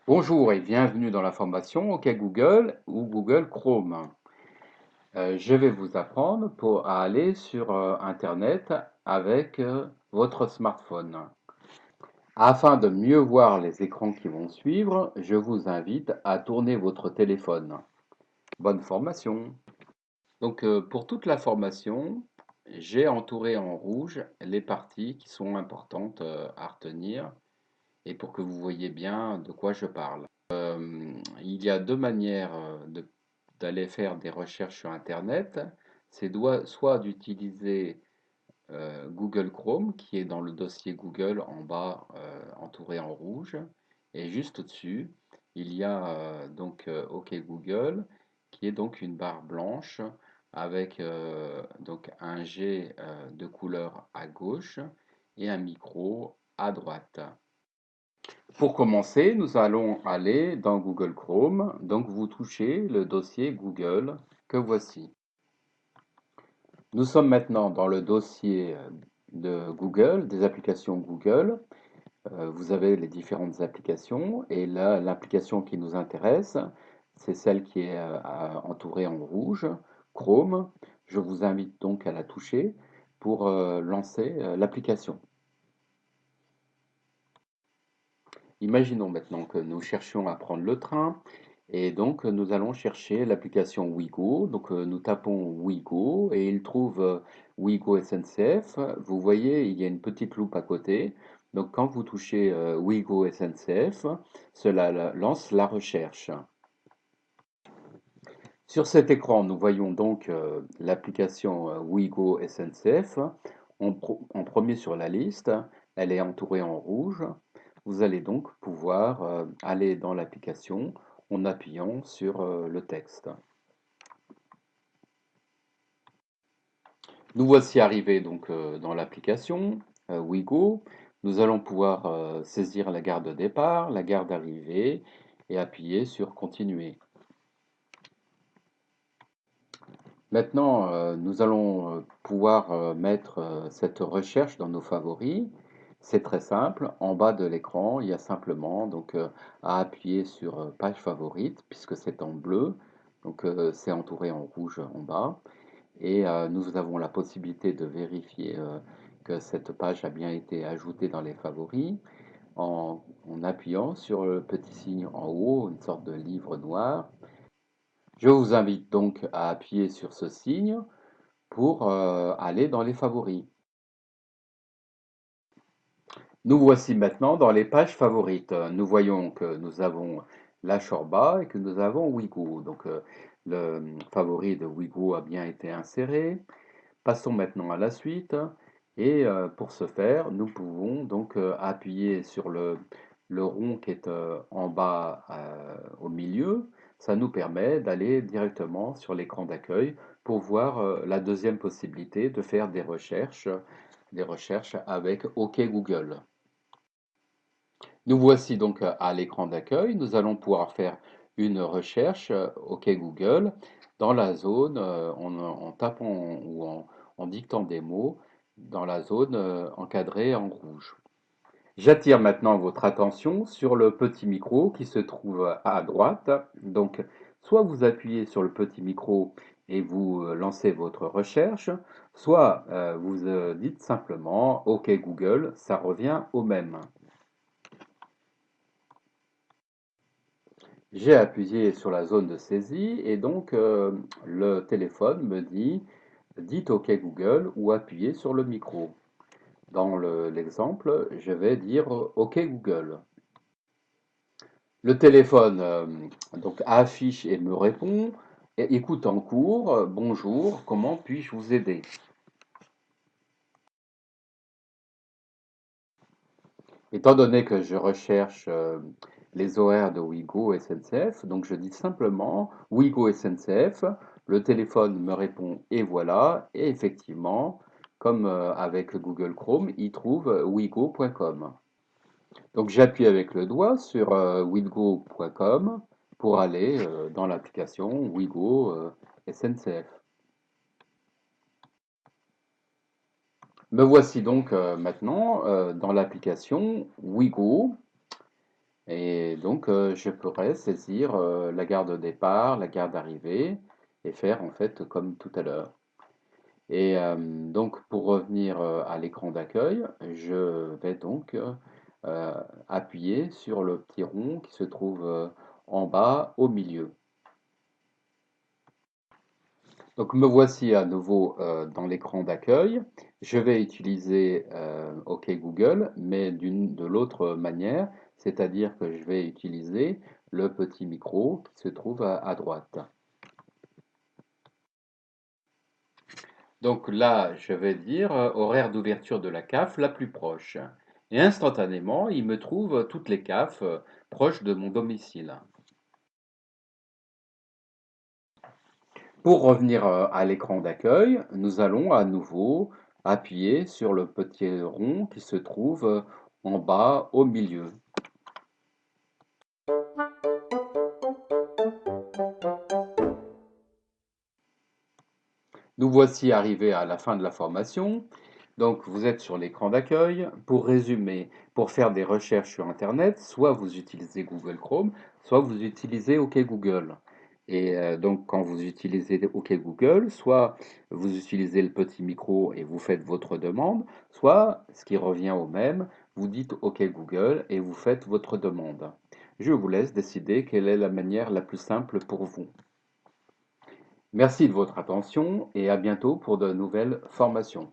Bonjour et bienvenue dans la formation OK Google ou Google Chrome. Je vais vous apprendre à aller sur Internet avec votre smartphone. Afin de mieux voir les écrans qui vont suivre, je vous invite à tourner votre téléphone. Bonne formation! Pour toute la formation, j'ai entouré en rouge les parties qui sont importantes à retenir et pour que vous voyez bien de quoi je parle. Il y a deux manières d'aller faire des recherches sur Internet. C'est soit d'utiliser Google Chrome, qui est dans le dossier Google en bas, entouré en rouge. Et juste au-dessus, il y a OK Google, qui est donc une barre blanche avec donc un G de couleur à gauche et un micro à droite. Pour commencer, nous allons aller dans Google Chrome. Donc vous touchez le dossier Google que voici. Nous sommes maintenant dans le dossier de Google, des applications Google. Vous avez les différentes applications et là, l'application qui nous intéresse, c'est celle qui est entourée en rouge, Chrome. Je vous invite donc à la toucher pour lancer l'application. Imaginons maintenant que nous cherchions à prendre le train et donc nous allons chercher l'application Ouigo. Donc nous tapons Ouigo et il trouve Ouigo SNCF. Vous voyez, il y a une petite loupe à côté. Donc quand vous touchez Ouigo SNCF, cela lance la recherche. Sur cet écran, nous voyons donc l'application Ouigo SNCF en premier sur la liste. Elle est entourée en rouge. Vous allez donc pouvoir aller dans l'application en appuyant sur le texte. Nous voici arrivés donc dans l'application Ouigo. Nous allons pouvoir saisir la gare de départ, la gare d'arrivée et appuyer sur continuer. Maintenant, nous allons pouvoir mettre cette recherche dans nos favoris. C'est très simple. En bas de l'écran, il y a simplement à appuyer sur page favorite, puisque c'est en bleu. Donc, c'est entouré en rouge en bas. Et nous avons la possibilité de vérifier que cette page a bien été ajoutée dans les favoris en appuyant sur le petit signe en haut, une sorte de livre noir. Je vous invite donc à appuyer sur ce signe pour aller dans les favoris. Nous voici maintenant dans les pages favorites. Nous voyons que nous avons la Shorba et que nous avons Ouigo. Donc le favori de Ouigo a bien été inséré. Passons maintenant à la suite. Et pour ce faire, nous pouvons donc appuyer sur le rond qui est en bas au milieu. Ça nous permet d'aller directement sur l'écran d'accueil pour voir la deuxième possibilité de faire des recherches avec OK Google. Nous voici donc à l'écran d'accueil. Nous allons pouvoir faire une recherche OK Google dans la zone en tapant ou en dictant des mots dans la zone encadrée en rouge. J'attire maintenant votre attention sur le petit micro qui se trouve à droite. Donc, soit vous appuyez sur le petit micro et vous lancez votre recherche, soit vous dites simplement OK Google, ça revient au même. J'ai appuyé sur la zone de saisie et donc le téléphone me dit dites OK Google ou appuyez sur le micro. Dans l'exemple, je vais dire OK Google. Le téléphone donc affiche et me répond écoute en cours, bonjour, comment puis-je vous aider? Étant donné que je recherche les horaires de Ouigo SNCF, donc je dis simplement Ouigo SNCF, le téléphone me répond et voilà, et effectivement, comme avec Google Chrome, il trouve ouigo.com. Donc j'appuie avec le doigt sur ouigo.com pour aller dans l'application Ouigo SNCF. Me voici donc maintenant dans l'application Ouigo. Et donc, je pourrais saisir la gare de départ, la gare d'arrivée et faire en fait comme tout à l'heure. Et donc, pour revenir à l'écran d'accueil, je vais donc euh, appuyer sur le petit rond qui se trouve en bas au milieu. Donc, me voici à nouveau dans l'écran d'accueil. Je vais utiliser OK Google, mais de l'autre manière, c'est-à-dire que je vais utiliser le petit micro qui se trouve à droite. Donc là, je vais dire horaire d'ouverture de la CAF la plus proche. Et instantanément, il me trouve toutes les CAF proches de mon domicile. Pour revenir à l'écran d'accueil, nous allons à nouveau appuyer sur le petit rond qui se trouve en bas au milieu. Nous voici arrivés à la fin de la formation. Donc, vous êtes sur l'écran d'accueil. Pour résumer, pour faire des recherches sur Internet, soit vous utilisez Google Chrome, soit vous utilisez OK Google. Et donc, quand vous utilisez OK Google, soit vous utilisez le petit micro et vous faites votre demande, soit, ce qui revient au même, vous dites OK Google et vous faites votre demande. Je vous laisse décider quelle est la manière la plus simple pour vous. Merci de votre attention et à bientôt pour de nouvelles formations.